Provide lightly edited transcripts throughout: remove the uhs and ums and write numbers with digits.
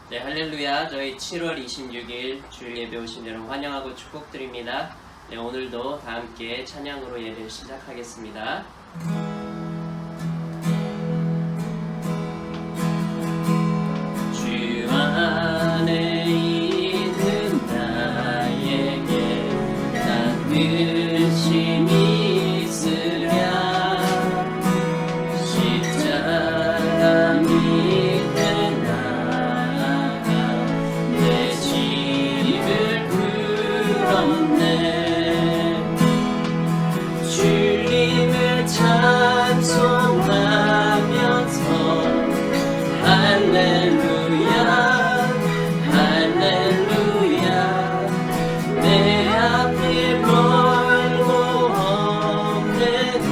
네, 할렐루야. 저희 7월 26일 주일 예배 오신 여러분 환영하고 축복드립니다. 네, 오늘도 다 함께 찬양으로 예배를 시작하겠습니다. 주 안에 있는 나에게 난 근심이 있으랴 십자가 밑에 나아가 내 짐을 풀었네. 주님을 찬송하면서 할렐루야 할렐루야 내 앞이 멀고 험해도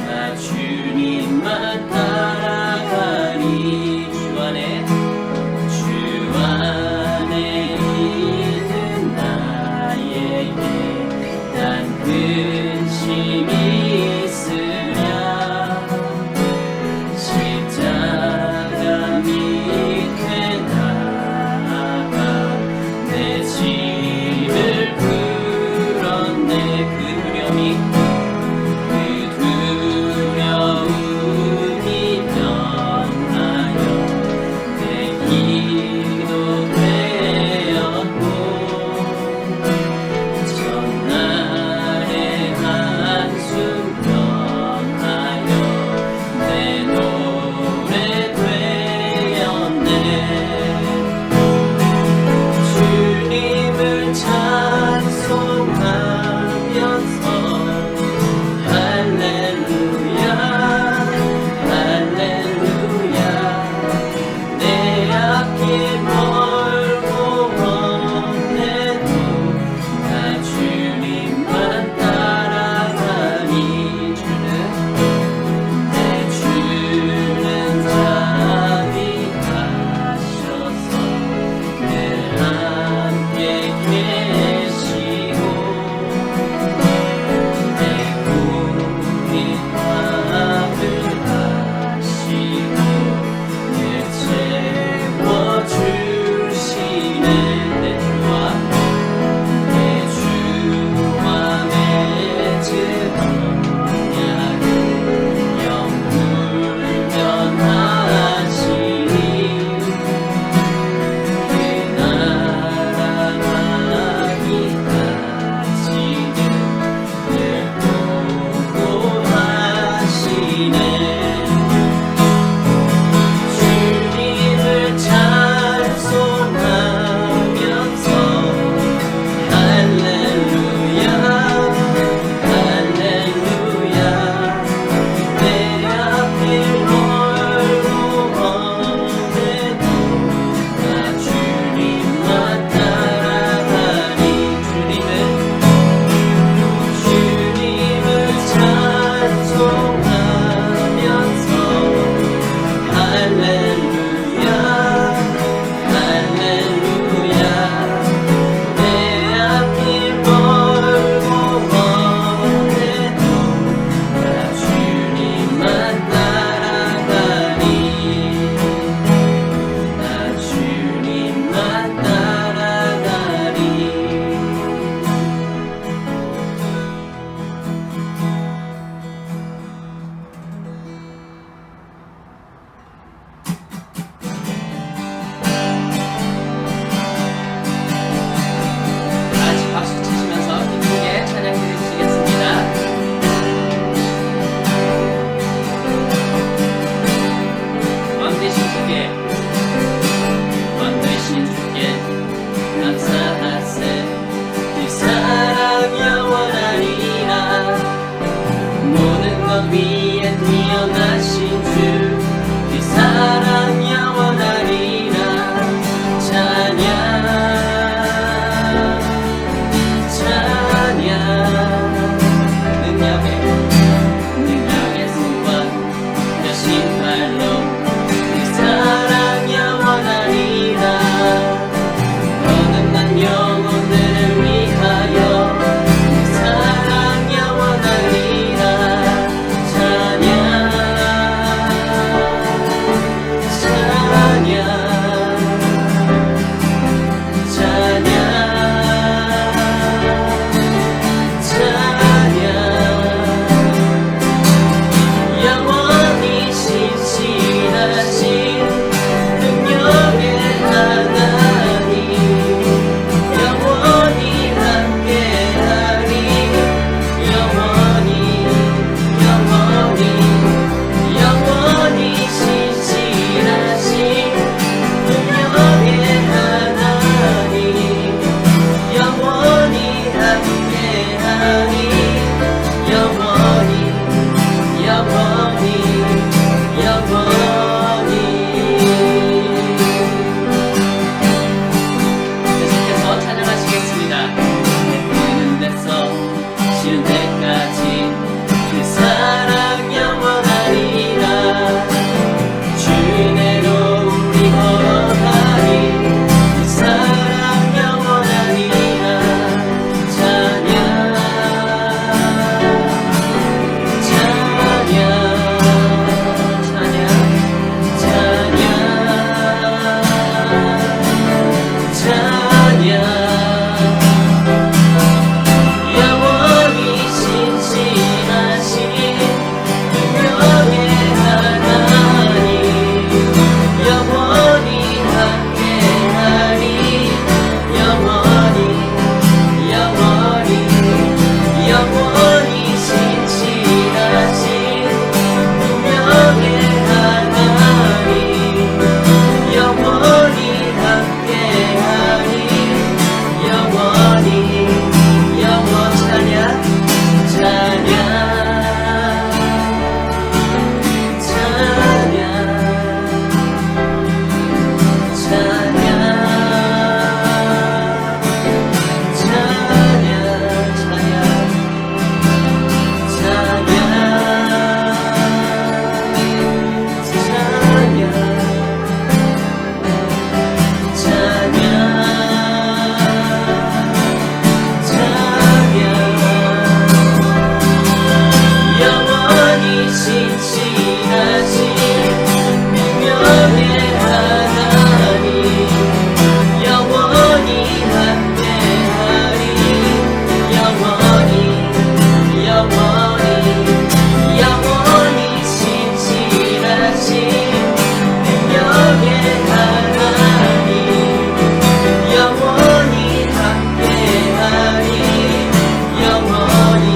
나 주님만 따라가리. 주 안에 있는 나에게 난 근심이 있으랴 십자가 밑에 나아가 내 짐을 풀었네. 그 두려움이 변하여 내 기도 되었고 전날의 한숨 변하여 내 노래 되었네. 주님을 찬송하면서 할렐루야 할렐루야 내 앞이 멀고 험해도 나 주님만 따라가니. 내 주는 자비하셔서 늘 함께 계시고 내 고민 답을 하시고 늘 채워주시네. 내 주와 맺은 언약을 영불변하시니 그 나라 가기까지는 늘 보호하시네. 주님을 찬송하면서 할렐루야 할렐루야 내 앞이 멀고 험해도 나 주님만 따라가니. 주님을 찬송하면서 할렐루야 할렐루야 내 앞이 멀고 험해도 나 주님만 따라가니. 나 주님만 따라가니. 같이 박수 치시면서 기쁘게 찬양 드리시겠습니다. 왕 되신 주께 감사하세. 그 사랑 영원하리라. 모든 것 위에 뛰어나신 주 그 사랑 영원하리라. 찬양 찬양 능력의 손과 여신 발로 그 사랑 영원하리라. 거듭난 영혼들을 위하여 그 사랑 영원하리라. 찬양 신실하신 능력의 하나님 영원히 함께하리 영원히 신실하신 능력의 하나님 영원히 함께하리 영원히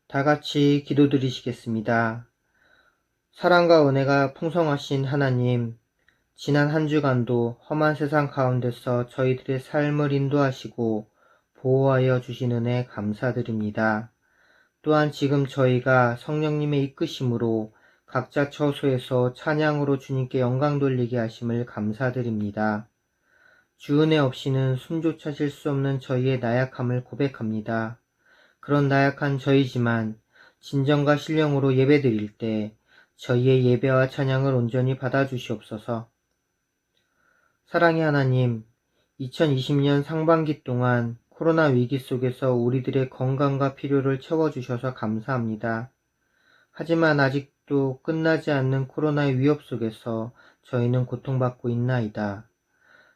다 같이 기도드리시겠습니다. 사랑과 은혜가 풍성하신 하나님, 지난 한 주간도 험한 세상 가운데서 저희들의 삶을 인도하시고 보호하여 주신 은혜 감사드립니다. 또한 지금 저희가 성령님의 이끄심으로 각자 처소에서 찬양으로 주님께 영광 돌리게 하심을 감사드립니다. 주 은혜 없이는 숨조차 쉴 수 없는 저희의 나약함을 고백합니다. 그런 나약한 저희지만 진정과 신령으로 예배드릴 때 저희의 예배와 찬양을 온전히 받아주시옵소서. 사랑의 하나님, 2020년 상반기 동안 코로나 위기 속에서 우리들의 건강과 필요를 채워주셔서 감사합니다. 하지만 아직도 끝나지 않는 코로나의 위협 속에서 저희는 고통받고 있나이다.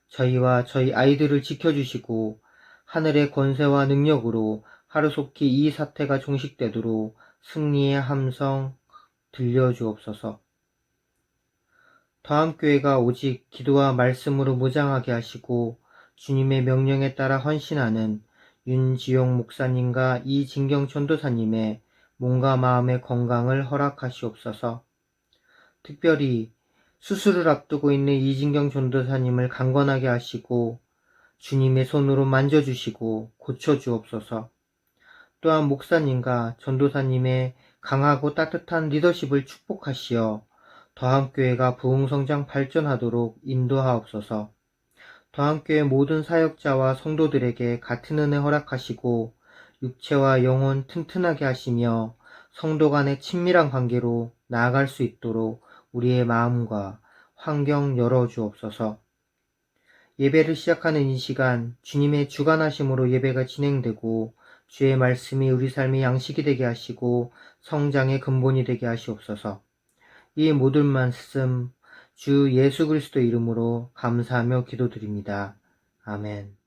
저희와 저희 아이들을 지켜주시고 하늘의 권세와 능력으로 하루속히 이 사태가 종식되도록 승리의 함성 들려주옵소서. 더함교회가 오직 기도와 말씀으로 무장하게 하시고 주님의 명령에 따라 헌신하는 윤지용 목사님과 이진경 전도사님의 몸과 마음의 건강을 허락하시옵소서. 특별히 수술을 앞두고 있는 이진경 전도사님을 강건하게 하시고 주님의 손으로 만져주시고 고쳐주옵소서. 또한 목사님과 전도사님의 강하고 따뜻한 리더십을 축복하시어 더함교회가 부흥성장 발전하도록 인도하옵소서. 더함교회 모든 사역자와 성도들에게 같은 은혜 허락하시고 육체와 영혼 튼튼하게 하시며 성도 간의 친밀한 관계로 나아갈 수 있도록 우리의 마음과 환경 열어주옵소서. 예배를 시작하는 이 시간 주님의 주관하심으로 예배가 진행되고 주의 말씀이 우리 삶의 양식이 되게 하시고 성장의 근본이 되게 하시옵소서. 이 모든 말씀 주 예수 그리스도 이름으로 감사하며 기도드립니다. 아멘.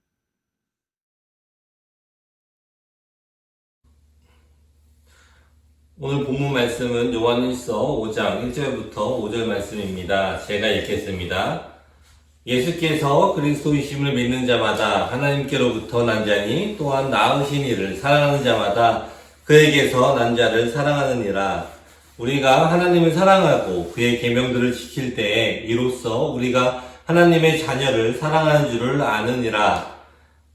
오늘 본문 말씀은 요한일서 5장 1절부터 5절 말씀입니다. 제가 읽겠습니다. 예수께서 그리스도이심을 믿는 자마다 하나님께로부터 난 자니 또한 낳으신 이를 사랑하는 자마다 그에게서 난 자를 사랑하느니라. 우리가 하나님을 사랑하고 그의 계명들을 지킬 때에 이로써 우리가 하나님의 자녀를 사랑하는 줄을 아느니라.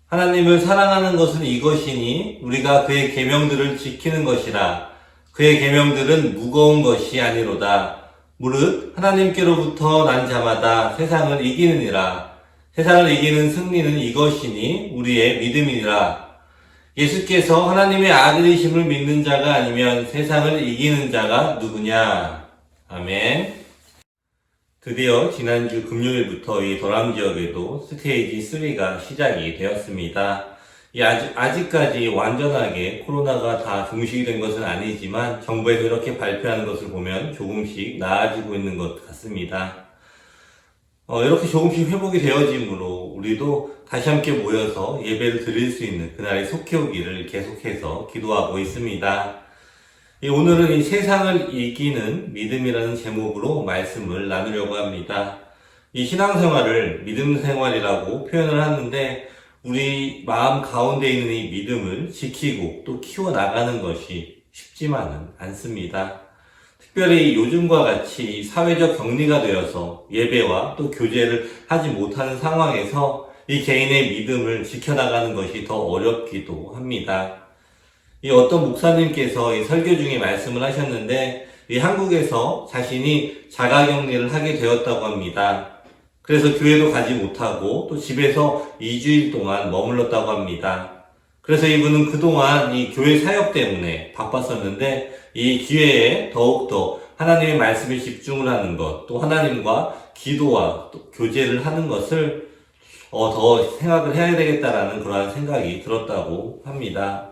하나님을 사랑하는 것은 이것이니 우리가 그의 계명들을 지키는 것이라. 그의 계명들은 무거운 것이 아니로다. 무릇 하나님께로부터 난 자마다 세상을 이기느니라. 세상을 이기는 승리는 이것이니 우리의 믿음이니라. 예수께서 하나님의 아들이심을 믿는 자가 아니면 세상을 이기는 자가 누구냐? 아멘. 드디어 지난주 금요일부터 이 도남 지역에도 스테이지 3가 시작이 되었습니다. 아직까지 완전하게 코로나가 다 종식이 된 것은 아니지만 정부에서 이렇게 발표하는 것을 보면 조금씩 나아지고 있는 것 같습니다. 이렇게 조금씩 회복이 되어지므로 우리도 다시 함께 모여서 예배를 드릴 수 있는 그날이 속히 오기를 계속해서 기도하고 있습니다. 오늘은 이 세상을 이기는 믿음이라는 제목으로 말씀을 나누려고 합니다. 이 신앙생활을 믿음 생활이라고 표현을 하는데 우리 마음 가운데 있는 이 믿음을 지키고 또 키워나가는 것이 쉽지만은 않습니다. 특별히 요즘과 같이 사회적 격리가 되어서 예배와 또 교제를 하지 못하는 상황에서 이 개인의 믿음을 지켜나가는 것이 더 어렵기도 합니다. 이 어떤 목사님께서 이 설교 중에 말씀을 하셨는데 이 한국에서 자신이 자가격리를 하게 되었다고 합니다. 그래서 교회도 가지 못하고 또 집에서 2주일 동안 머물렀다고 합니다. 그래서 이분은 그동안 이 교회 사역 때문에 바빴었는데 이 기회에 더욱더 하나님의 말씀에 집중을 하는 것, 또 하나님과 기도와 또 교제를 하는 것을 더 생각을 해야 되겠다라는 그러한 생각이 들었다고 합니다.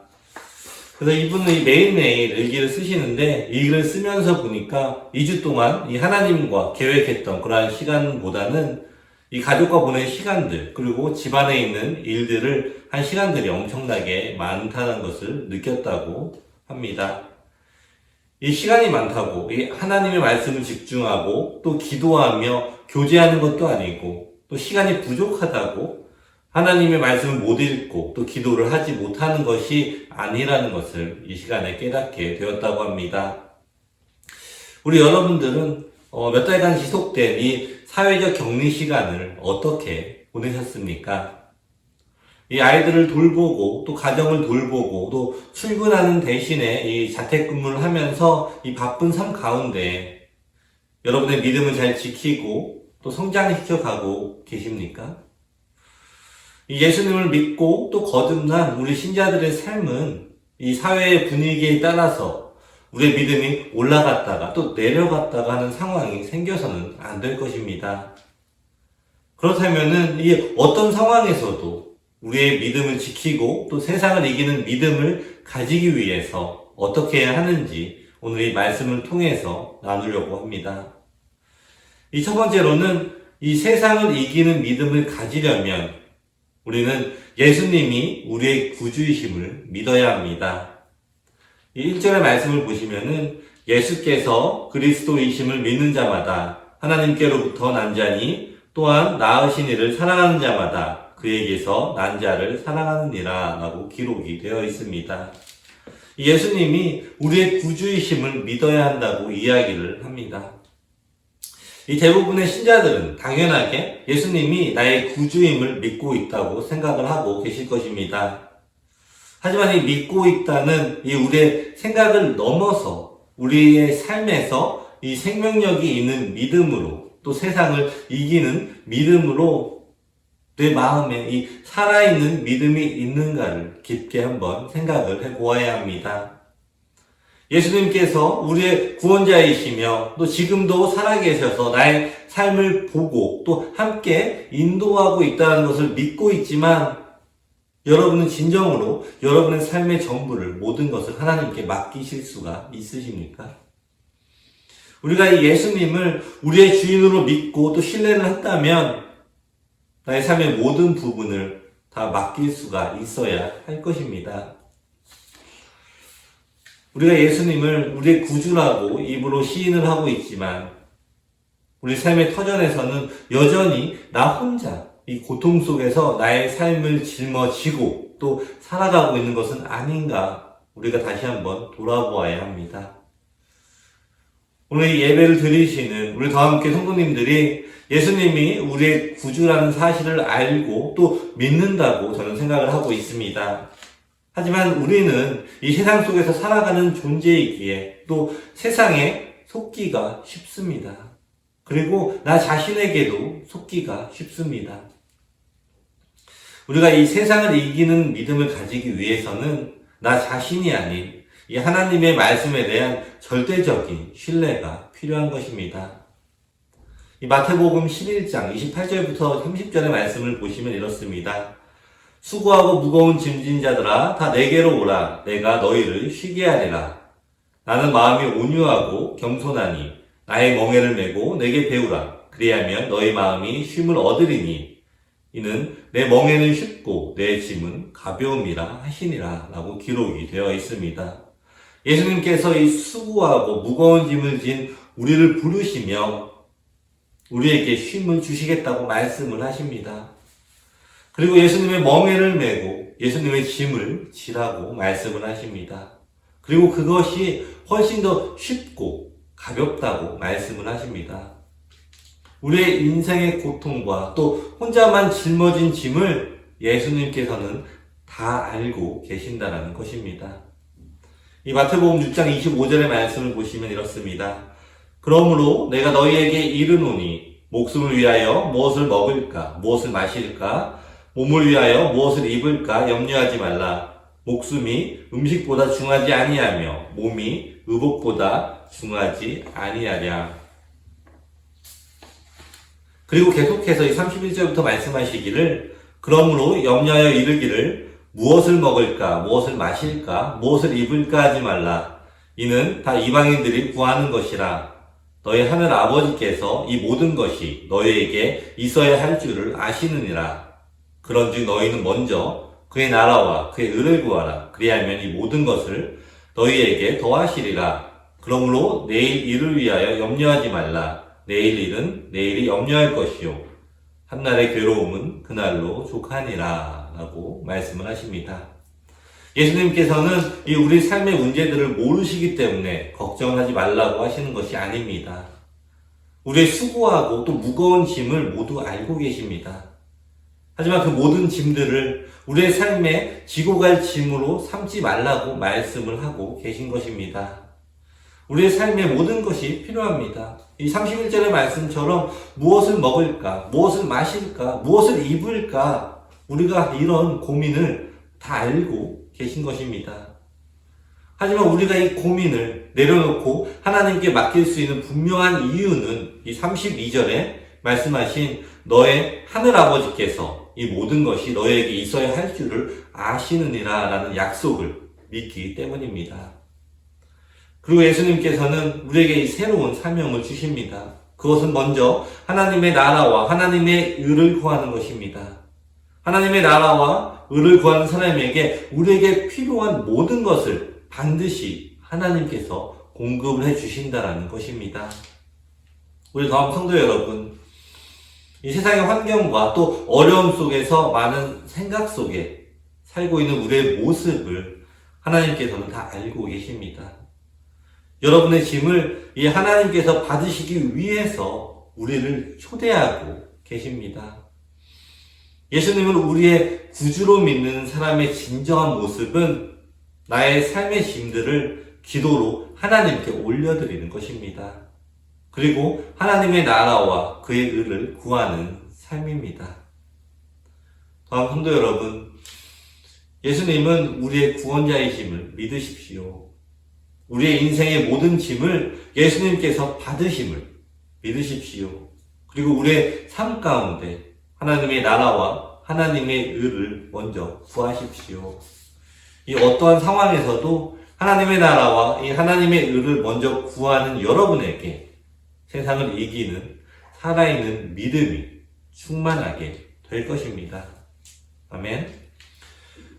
그래서 이분은 매일매일 일기를 쓰시는데 이 글을 쓰면서 보니까 2주 동안 이 하나님과 계획했던 그러한 시간보다는 이 가족과 보낸 시간들 그리고 집안에 있는 일들을 한 시간들이 엄청나게 많다는 것을 느꼈다고 합니다. 이 시간이 많다고 이 하나님의 말씀을 집중하고 또 기도하며 교제하는 것도 아니고 또 시간이 부족하다고 하나님의 말씀을 못 읽고 또 기도를 하지 못하는 것이 아니라는 것을 이 시간에 깨닫게 되었다고 합니다. 우리 여러분들은 몇 달간 지속된 이 사회적 격리 시간을 어떻게 보내셨습니까? 이 아이들을 돌보고 또 가정을 돌보고 또 출근하는 대신에 이 자택근무를 하면서 이 바쁜 삶 가운데 여러분의 믿음을 잘 지키고 또 성장시켜가고 계십니까? 이 예수님을 믿고 또 거듭난 우리 신자들의 삶은 이 사회의 분위기에 따라서 우리의 믿음이 올라갔다가 또 내려갔다가 하는 상황이 생겨서는 안 될 것입니다. 그렇다면은 이 어떤 상황에서도 우리의 믿음을 지키고 또 세상을 이기는 믿음을 가지기 위해서 어떻게 해야 하는지 오늘 이 말씀을 통해서 나누려고 합니다. 이 첫 번째로는 이 세상을 이기는 믿음을 가지려면 우리는 예수님이 우리의 구주이심을 믿어야 합니다. 이 1절의 말씀을 보시면은 예수께서 그리스도이심을 믿는 자마다 하나님께로부터 난 자니 또한 낳으신 이를 사랑하는 자마다 그에게서 난 자를 사랑하느니라 라고 기록이 되어 있습니다. 예수님이 우리의 구주이심을 믿어야 한다고 이야기를 합니다. 이 대부분의 신자들은 당연하게 예수님이 나의 구주임을 믿고 있다고 생각을 하고 계실 것입니다. 하지만 이 믿고 있다는 이 우리의 생각을 넘어서 우리의 삶에서 이 생명력이 있는 믿음으로 또 세상을 이기는 믿음으로 내 마음에 이 살아있는 믿음이 있는가를 깊게 한번 생각을 해보아야 합니다. 예수님께서 우리의 구원자이시며 또 지금도 살아계셔서 나의 삶을 보고 또 함께 인도하고 있다는 것을 믿고 있지만 여러분은 진정으로 여러분의 삶의 전부를 모든 것을 하나님께 맡기실 수가 있으십니까? 우리가 이 예수님을 우리의 주인으로 믿고 또 신뢰를 한다면 나의 삶의 모든 부분을 다 맡길 수가 있어야 할 것입니다. 우리가 예수님을 우리의 구주라고 입으로 시인을 하고 있지만 우리 삶의 터전에서는 여전히 나 혼자 이 고통 속에서 나의 삶을 짊어지고 또 살아가고 있는 것은 아닌가 우리가 다시 한번 돌아보아야 합니다. 오늘 이 예배를 드리시는 우리 다함께 성도님들이 예수님이 우리의 구주라는 사실을 알고 또 믿는다고 저는 생각을 하고 있습니다. 하지만 우리는 이 세상 속에서 살아가는 존재이기에 또 세상에 속기가 쉽습니다. 그리고 나 자신에게도 속기가 쉽습니다. 우리가 이 세상을 이기는 믿음을 가지기 위해서는 나 자신이 아닌 이 하나님의 말씀에 대한 절대적인 신뢰가 필요한 것입니다. 이 마태복음 11장 28절부터 30절의 말씀을 보시면 이렇습니다. 수고하고 무거운 짐진 자들아 다 내게로 오라. 내가 너희를 쉬게 하리라. 나는 마음이 온유하고 겸손하니 나의 멍에를 메고 내게 배우라. 그리하면 너희 마음이 쉼을 얻으리니 이는 내 멍에는 쉽고 내 짐은 가벼움이라 하시니라 라고 기록이 되어 있습니다. 예수님께서 이 수고하고 무거운 짐을 진 우리를 부르시며 우리에게 쉼을 주시겠다고 말씀을 하십니다. 그리고 예수님의 멍에를 메고 예수님의 짐을 지라고 말씀을 하십니다. 그리고 그것이 훨씬 더 쉽고 가볍다고 말씀을 하십니다. 우리의 인생의 고통과 또 혼자만 짊어진 짐을 예수님께서는 다 알고 계신다는 것입니다. 이 마태복음 6장 25절의 말씀을 보시면 이렇습니다. 그러므로 내가 너희에게 이르노니 목숨을 위하여 무엇을 먹을까 무엇을 마실까 몸을 위하여 무엇을 입을까 염려하지 말라. 목숨이 음식보다 중하지 아니하며 몸이 의복보다 중하지 아니하랴. 그리고 계속해서 이 31절부터 말씀하시기를 그러므로 염려하여 이르기를 무엇을 먹을까 무엇을 마실까 무엇을 입을까 하지 말라. 이는 다 이방인들이 구하는 것이라. 너희 하늘 아버지께서 이 모든 것이 너희에게 있어야 할 줄을 아시느니라. 그런즉 너희는 먼저 그의 나라와 그의 의를 구하라. 그리하면 이 모든 것을 너희에게 더하시리라. 그러므로 내일 일을 위하여 염려하지 말라. 내일 일은 내일이 염려할 것이요. 한날의 괴로움은 그날로 족하니라 라고 말씀을 하십니다. 예수님께서는 이 우리 삶의 문제들을 모르시기 때문에 걱정하지 말라고 하시는 것이 아닙니다. 우리의 수고하고 또 무거운 짐을 모두 알고 계십니다. 하지만 그 모든 짐들을 우리의 삶에 지고 갈 짐으로 삼지 말라고 말씀을 하고 계신 것입니다. 우리의 삶에 모든 것이 필요합니다. 이 31절의 말씀처럼 무엇을 먹을까, 무엇을 마실까, 무엇을 입을까, 우리가 이런 고민을 다 알고 계신 것입니다. 하지만 우리가 이 고민을 내려놓고 하나님께 맡길 수 있는 분명한 이유는 이 32절에 말씀하신 너의 하늘아버지께서 이 모든 것이 너에게 있어야 할 줄을 아시느니라 라는 약속을 믿기 때문입니다. 그리고 예수님께서는 우리에게 이 새로운 사명을 주십니다. 그것은 먼저 하나님의 나라와 하나님의 의를 구하는 것입니다. 하나님의 나라와 의를 구하는 사람에게 우리에게 필요한 모든 것을 반드시 하나님께서 공급을 해주신다라는 것입니다. 우리 다음 성도 여러분, 이 세상의 환경과 또 어려움 속에서 많은 생각 속에 살고 있는 우리의 모습을 하나님께서는 다 알고 계십니다. 여러분의 짐을 이 하나님께서 받으시기 위해서 우리를 초대하고 계십니다. 예수님을 우리의 구주로 믿는 사람의 진정한 모습은 나의 삶의 짐들을 기도로 하나님께 올려드리는 것입니다. 그리고 하나님의 나라와 그의 의를 구하는 삶입니다. 다음 성도 여러분, 예수님은 우리의 구원자이심을 믿으십시오. 우리의 인생의 모든 짐을 예수님께서 받으심을 믿으십시오. 그리고 우리의 삶 가운데 하나님의 나라와 하나님의 의를 먼저 구하십시오. 이 어떠한 상황에서도 하나님의 나라와 이 하나님의 의를 먼저 구하는 여러분에게 세상을 이기는 살아있는 믿음이 충만하게 될 것입니다. 아멘.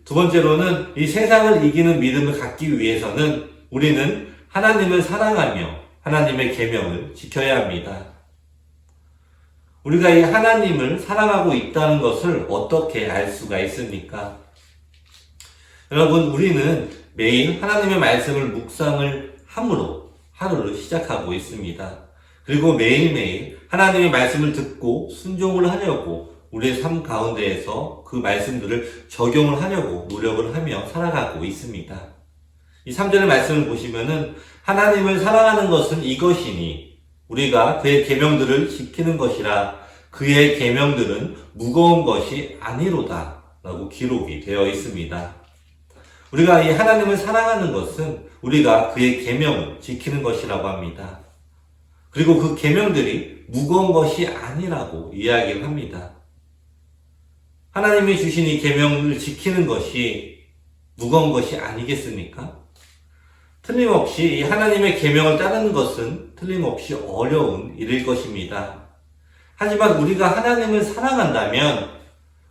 두 번째로는 이 세상을 이기는 믿음을 갖기 위해서는 우리는 하나님을 사랑하며 하나님의 계명을 지켜야 합니다. 우리가 이 하나님을 사랑하고 있다는 것을 어떻게 알 수가 있습니까? 여러분, 우리는 매일 하나님의 말씀을 묵상을 함으로 하루를 시작하고 있습니다. 그리고 매일매일 하나님의 말씀을 듣고 순종을 하려고 우리의 삶 가운데에서 그 말씀들을 적용을 하려고 노력을 하며 살아가고 있습니다. 이 3절의 말씀을 보시면은 하나님을 사랑하는 것은 이것이니 우리가 그의 계명들을 지키는 것이라 그의 계명들은 무거운 것이 아니로다 라고 기록이 되어 있습니다. 우리가 이 하나님을 사랑하는 것은 우리가 그의 계명을 지키는 것이라고 합니다. 그리고 그 계명들이 무거운 것이 아니라고 이야기를 합니다. 하나님이 주신 이 계명을 지키는 것이 무거운 것이 아니겠습니까? 틀림없이 이 하나님의 계명을 따르는 것은 틀림없이 어려운 일일 것입니다. 하지만 우리가 하나님을 사랑한다면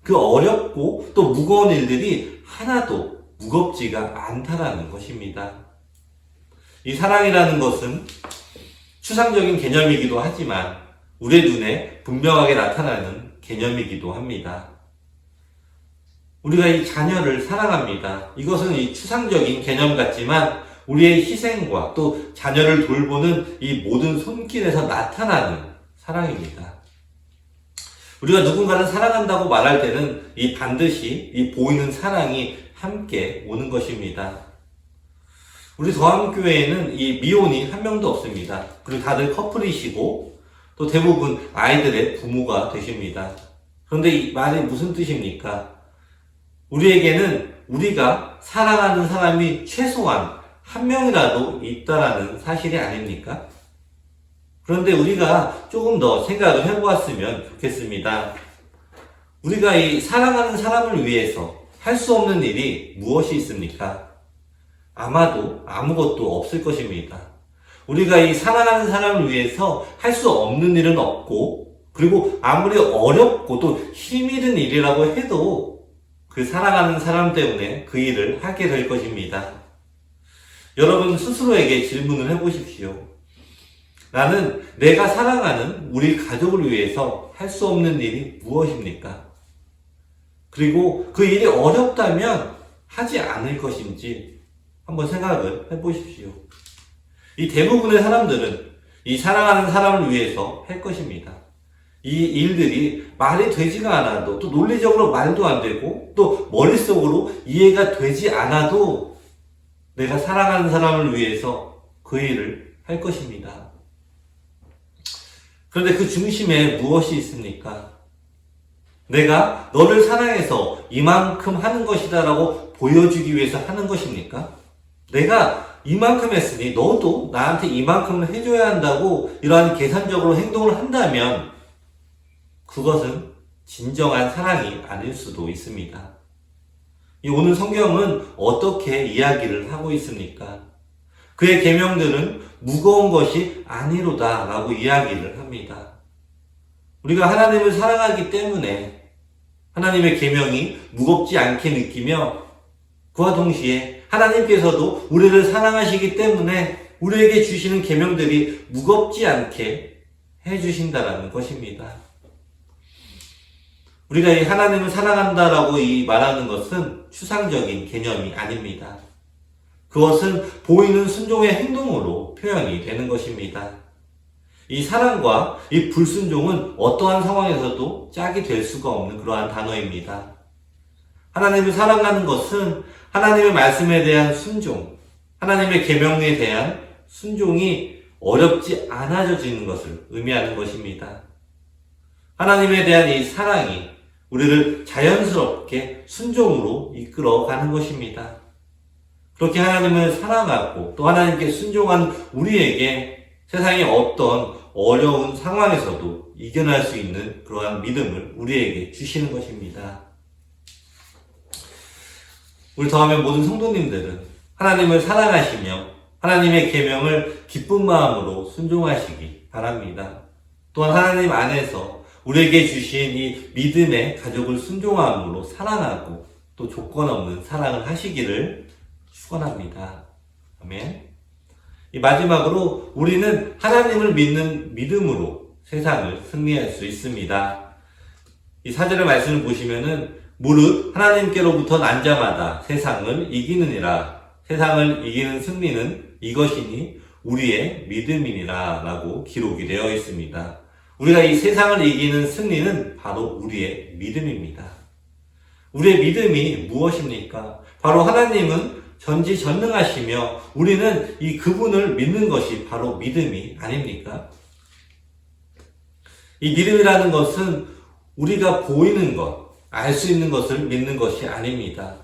그 어렵고 또 무거운 일들이 하나도 무겁지가 않다라는 것입니다. 이 사랑이라는 것은 추상적인 개념이기도 하지만 우리의 눈에 분명하게 나타나는 개념이기도 합니다. 우리가 이 자녀를 사랑합니다. 이것은 이 추상적인 개념 같지만 우리의 희생과 또 자녀를 돌보는 이 모든 손길에서 나타나는 사랑입니다. 우리가 누군가를 사랑한다고 말할 때는 이 반드시 이 보이는 사랑이 함께 오는 것입니다. 우리 더함교회에는 이 미혼이 한 명도 없습니다. 그리고 다들 커플이시고 또 대부분 아이들의 부모가 되십니다. 그런데 이 말이 무슨 뜻입니까? 우리에게는 우리가 사랑하는 사람이 최소한 한 명이라도 있다라는 사실이 아닙니까? 그런데 우리가 조금 더 생각을 해보았으면 좋겠습니다. 우리가 이 사랑하는 사람을 위해서 할 수 없는 일이 무엇이 있습니까? 아마도 아무것도 없을 것입니다. 우리가 이 사랑하는 사람을 위해서 할 수 없는 일은 없고, 그리고 아무리 어렵고 또 힘이 든 일이라고 해도 그 사랑하는 사람 때문에 그 일을 하게 될 것입니다. 여러분 스스로에게 질문을 해보십시오. 나는 내가 사랑하는 우리 가족을 위해서 할 수 없는 일이 무엇입니까? 그리고 그 일이 어렵다면 하지 않을 것인지 한번 생각을 해보십시오. 이 대부분의 사람들은 이 사랑하는 사람을 위해서 할 것입니다. 이 일들이 말이 되지가 않아도, 또 논리적으로 말도 안 되고, 또 머릿속으로 이해가 되지 않아도 내가 사랑하는 사람을 위해서 그 일을 할 것입니다. 그런데 그 중심에 무엇이 있습니까? 내가 너를 사랑해서 이만큼 하는 것이다 라고 보여주기 위해서 하는 것입니까? 내가 이만큼 했으니 너도 나한테 이만큼을 해줘야 한다고 이러한 계산적으로 행동을 한다면 그것은 진정한 사랑이 아닐 수도 있습니다. 오늘 성경은 어떻게 이야기를 하고 있습니까? 그의 계명들은 무거운 것이 아니로다 라고 이야기를 합니다. 우리가 하나님을 사랑하기 때문에 하나님의 계명이 무겁지 않게 느끼며 그와 동시에 하나님께서도 우리를 사랑하시기 때문에 우리에게 주시는 계명들이 무겁지 않게 해주신다라는 것입니다. 우리가 이 하나님을 사랑한다라고 이 말하는 것은 추상적인 개념이 아닙니다. 그것은 보이는 순종의 행동으로 표현이 되는 것입니다. 이 사랑과 이 불순종은 어떠한 상황에서도 짝이 될 수가 없는 그러한 단어입니다. 하나님을 사랑하는 것은 하나님의 말씀에 대한 순종, 하나님의 계명에 대한 순종이 어렵지 않아지는 것을 의미하는 것입니다. 하나님에 대한 이 사랑이 우리를 자연스럽게 순종으로 이끌어가는 것입니다. 그렇게 하나님을 사랑하고 또 하나님께 순종한 우리에게 세상의 어떤 어려운 상황에서도 이겨낼 수 있는 그러한 믿음을 우리에게 주시는 것입니다. 우리 더하면 모든 성도님들은 하나님을 사랑하시며 하나님의 계명을 기쁜 마음으로 순종하시기 바랍니다. 또한 하나님 안에서 우리에게 주신 이 믿음의 가족을 순종함으로 사랑하고 또 조건 없는 사랑을 하시기를 축원합니다. 아멘. 이 마지막으로 우리는 하나님을 믿는 믿음으로 세상을 승리할 수 있습니다. 이 4절의 말씀을 보시면은 무릇 하나님께로부터 난 자마다 세상을 이기느니라. 세상을 이기는 승리는 이것이니 우리의 믿음이니라 라고 기록이 되어 있습니다. 우리가 이 세상을 이기는 승리는 바로 우리의 믿음입니다. 우리의 믿음이 무엇입니까? 바로 하나님은 전지전능하시며 우리는 이 그분을 믿는 것이 바로 믿음이 아닙니까? 이 믿음이라는 것은 우리가 보이는 것, 알 수 있는 것을 믿는 것이 아닙니다.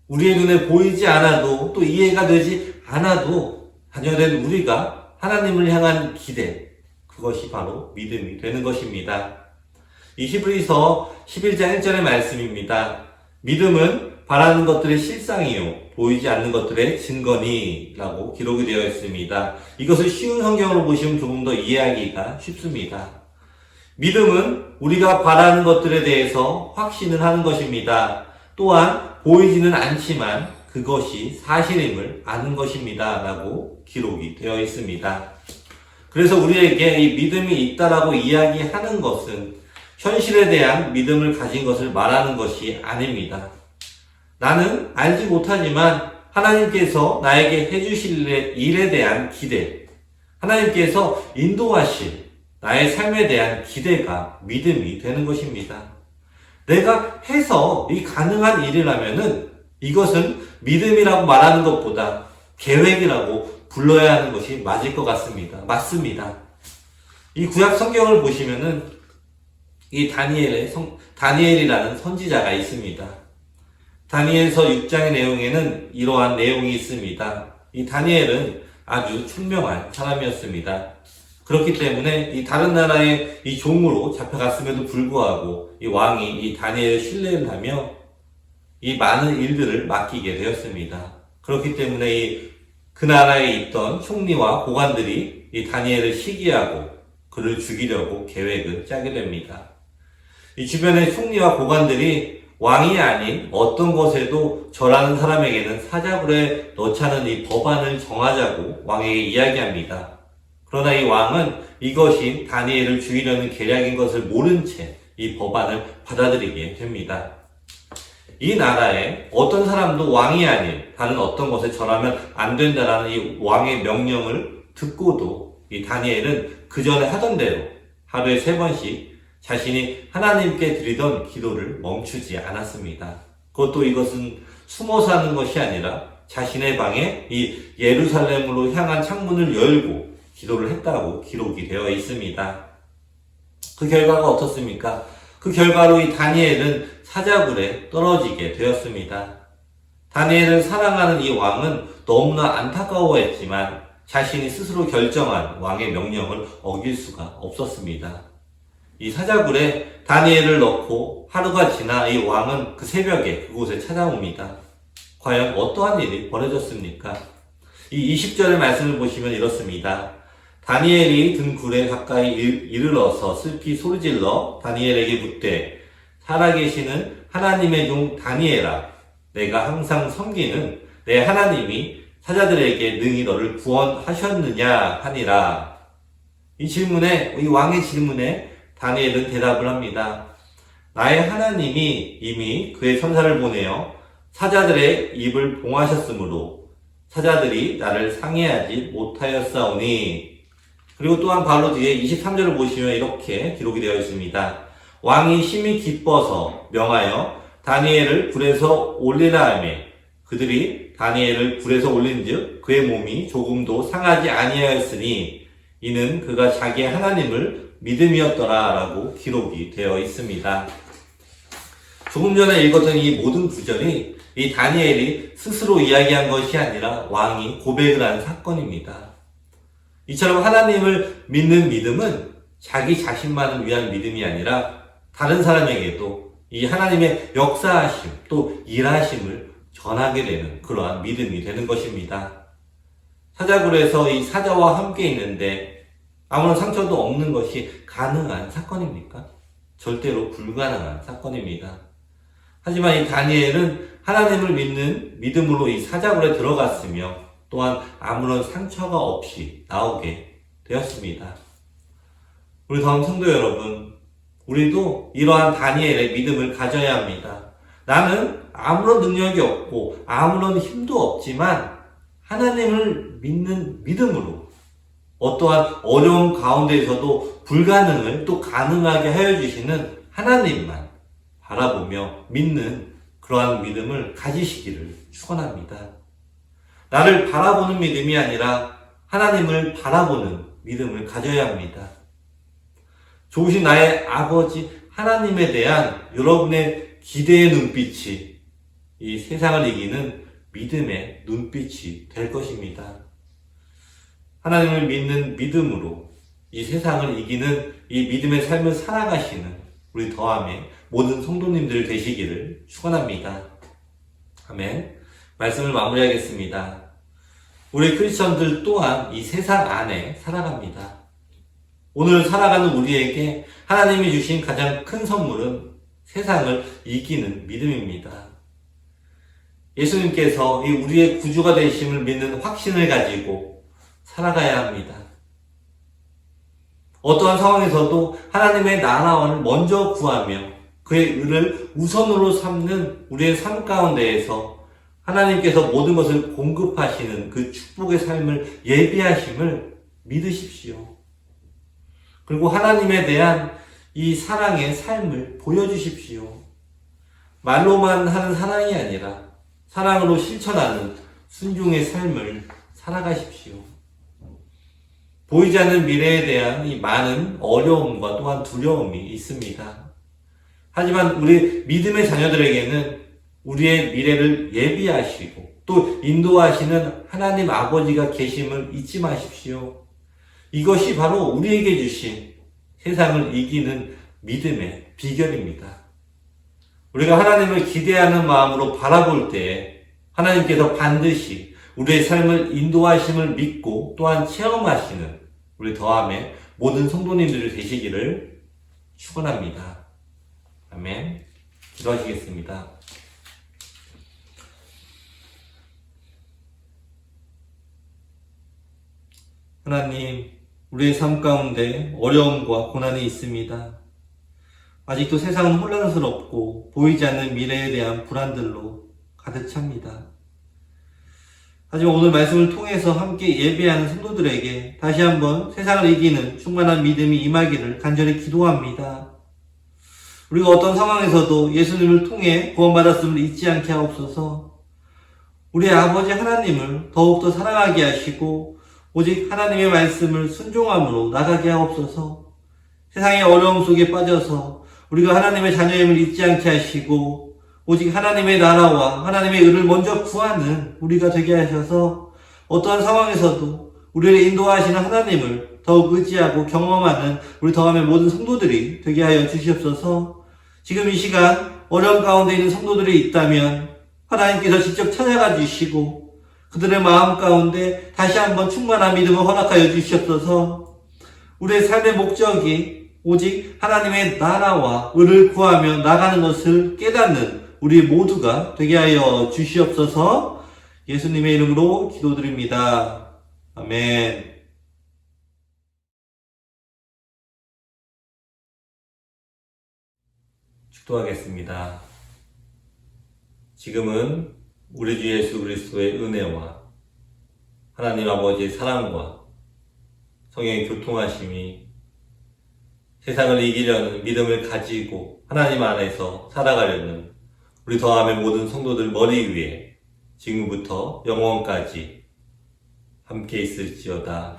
우리의 눈에 보이지 않아도 또 이해가 되지 않아도 자녀된 우리가 하나님을 향한 기대, 그것이 바로 믿음이 되는 것입니다. 이 히브리서 11장 1절의 말씀입니다. 믿음은 바라는 것들의 실상이요 보이지 않는 것들의 증거니 라고 기록이 되어 있습니다. 이것을 쉬운 성경으로 보시면 조금 더 이해하기가 쉽습니다. 믿음은 우리가 바라는 것들에 대해서 확신을 하는 것입니다. 또한 보이지는 않지만 그것이 사실임을 아는 것입니다 라고 기록이 되어 있습니다. 그래서 우리에게 이 믿음이 있다라고 이야기하는 것은 현실에 대한 믿음을 가진 것을 말하는 것이 아닙니다. 나는 알지 못하지만 하나님께서 나에게 해주실 일에 대한 기대, 하나님께서 인도하실 나의 삶에 대한 기대가 믿음이 되는 것입니다. 내가 해서 이 가능한 일이라면은 이것은 믿음이라고 말하는 것보다 계획이라고 불러야 하는 것이 맞을 것 같습니다. 맞습니다. 이 구약 성경을 보시면은 이 다니엘이라는 선지자가 있습니다. 다니엘서 6장의 내용에는 이러한 내용이 있습니다. 이 다니엘은 아주 총명한 사람이었습니다. 그렇기 때문에 이 다른 나라의 이 종으로 잡혀갔음에도 불구하고 이 왕이 이 다니엘을 신뢰를 하며 이 많은 일들을 맡기게 되었습니다. 그렇기 때문에 그 나라에 있던 총리와 고관들이 이 다니엘을 시기하고 그를 죽이려고 계획을 짜게 됩니다. 이 주변의 총리와 고관들이 왕이 아닌 어떤 것에도 절하는 사람에게는 사자굴에 넣자는 이 법안을 정하자고 왕에게 이야기합니다. 그러나 이 왕은 이것이 다니엘을 죽이려는 계략인 것을 모른 채 이 법안을 받아들이게 됩니다. 이 나라에 어떤 사람도 왕이 아닌 다른 어떤 것에 절하면 안 된다라는 이 왕의 명령을 듣고도 이 다니엘은 그 전에 하던 대로 하루에 3번씩 자신이 하나님께 드리던 기도를 멈추지 않았습니다. 그것도 이것은 숨어서 하는 것이 아니라 자신의 방에 이 예루살렘으로 향한 창문을 열고 기도를 했다고 기록이 되어 있습니다. 그 결과가 어떻습니까? 그 결과로 이 다니엘은 사자굴에 떨어지게 되었습니다. 다니엘을 사랑하는 이 왕은 너무나 안타까워했지만 자신이 스스로 결정한 왕의 명령을 어길 수가 없었습니다. 이 사자굴에 다니엘을 넣고 하루가 지나 이 왕은 그 새벽에 그곳에 찾아옵니다. 과연 어떠한 일이 벌어졌습니까? 이 20절의 말씀을 보시면 이렇습니다. 다니엘이 든 굴에 가까이 이르러서 슬피 소리질러 다니엘에게 묻되 살아계시는 하나님의 종 다니엘아, 내가 항상 섬기는 내 하나님이 사자들에게 능히 너를 구원하셨느냐 하니라. 이 질문에, 이 왕의 질문에 다니엘은 대답을 합니다. 나의 하나님이 이미 그의 천사를 보내어 사자들의 입을 봉하셨으므로 사자들이 나를 상해하지 못하였사오니. 그리고 또한 바로 뒤에 23절을 보시면 이렇게 기록이 되어 있습니다. 왕이 심히 기뻐서 명하여 다니엘을 굴에서 올리라 하며 그들이 다니엘을 굴에서 올린즉 그의 몸이 조금도 상하지 아니하였으니 이는 그가 자기의 하나님을 믿음이었더라 라고 기록이 되어 있습니다. 조금 전에 읽었던 이 모든 구절이 이 다니엘이 스스로 이야기한 것이 아니라 왕이 고백을 한 사건입니다. 이처럼 하나님을 믿는 믿음은 자기 자신만을 위한 믿음이 아니라 다른 사람에게도 이 하나님의 역사하심 또 일하심을 전하게 되는 그러한 믿음이 되는 것입니다. 사자굴에서 이 사자와 함께 있는데 아무런 상처도 없는 것이 가능한 사건입니까? 절대로 불가능한 사건입니다. 하지만 이 다니엘은 하나님을 믿는 믿음으로 이 사자굴에 들어갔으며 또한 아무런 상처가 없이 나오게 되었습니다. 우리 다음 성도 여러분, 우리도 이러한 다니엘의 믿음을 가져야 합니다. 나는 아무런 능력이 없고 아무런 힘도 없지만 하나님을 믿는 믿음으로 어떠한 어려움 가운데에서도 불가능을 또 가능하게 하여 주시는 하나님만 바라보며 믿는 그러한 믿음을 가지시기를 축원합니다. 나를 바라보는 믿음이 아니라 하나님을 바라보는 믿음을 가져야 합니다. 좋으신 나의 아버지 하나님에 대한 여러분의 기대의 눈빛이 이 세상을 이기는 믿음의 눈빛이 될 것입니다. 하나님을 믿는 믿음으로 이 세상을 이기는 이 믿음의 삶을 살아가시는 우리 더함의 모든 성도님들 되시기를 축원합니다. 아멘. 말씀을 마무리하겠습니다. 우리 크리스천들 또한 이 세상 안에 살아갑니다. 오늘 살아가는 우리에게 하나님이 주신 가장 큰 선물은 세상을 이기는 믿음입니다. 예수님께서 이 우리의 구주가 되심을 믿는 확신을 가지고 살아가야 합니다. 어떠한 상황에서도 하나님의 나라를 먼저 구하며 그의 의를 우선으로 삼는 우리의 삶 가운데에서 하나님께서 모든 것을 공급하시는 그 축복의 삶을 예비하심을 믿으십시오. 그리고 하나님에 대한 이 사랑의 삶을 보여주십시오. 말로만 하는 사랑이 아니라 사랑으로 실천하는 순종의 삶을 살아가십시오. 보이지 않는 미래에 대한 이 많은 어려움과 또한 두려움이 있습니다. 하지만 우리 믿음의 자녀들에게는 우리의 미래를 예비하시고 또 인도하시는 하나님 아버지가 계심을 잊지 마십시오. 이것이 바로 우리에게 주신 세상을 이기는 믿음의 비결입니다. 우리가 하나님을 기대하는 마음으로 바라볼 때 하나님께서 반드시 우리의 삶을 인도하심을 믿고 또한 체험하시는 우리 더함의 모든 성도님들이 되시기를 축원합니다. 아멘. 기도하시겠습니다. 하나님, 우리의 삶 가운데 어려움과 고난이 있습니다. 아직도 세상은 혼란스럽고 보이지 않는 미래에 대한 불안들로 가득 찹니다. 하지만 오늘 말씀을 통해서 함께 예배하는 성도들에게 다시 한번 세상을 이기는 충만한 믿음이 임하기를 간절히 기도합니다. 우리가 어떤 상황에서도 예수님을 통해 구원받았음을 잊지 않게 하옵소서. 우리의 아버지 하나님을 더욱더 사랑하게 하시고 오직 하나님의 말씀을 순종함으로 나가게 하옵소서. 세상의 어려움 속에 빠져서 우리가 하나님의 자녀임을 잊지 않게 하시고 오직 하나님의 나라와 하나님의 의를 먼저 구하는 우리가 되게 하셔서 어떠한 상황에서도 우리를 인도하시는 하나님을 더욱 의지하고 경험하는 우리 더함의 모든 성도들이 되게 하여 주시옵소서. 지금 이 시간 어려움 가운데 있는 성도들이 있다면 하나님께서 직접 찾아가 주시고 그들의 마음 가운데 다시 한번 충만한 믿음을 허락하여 주시옵소서. 우리의 삶의 목적이 오직 하나님의 나라와 의를 구하며 나가는 것을 깨닫는 우리 모두가 되게 하여 주시옵소서. 예수님의 이름으로 기도드립니다. 아멘. 축도하겠습니다. 지금은 우리 주 예수 그리스도의 은혜와 하나님 아버지의 사랑과 성령의 교통하심이 세상을 이기려는 믿음을 가지고 하나님 안에서 살아가려는 우리 더함의 모든 성도들 머리 위에 지금부터 영원까지 함께 있을지어다.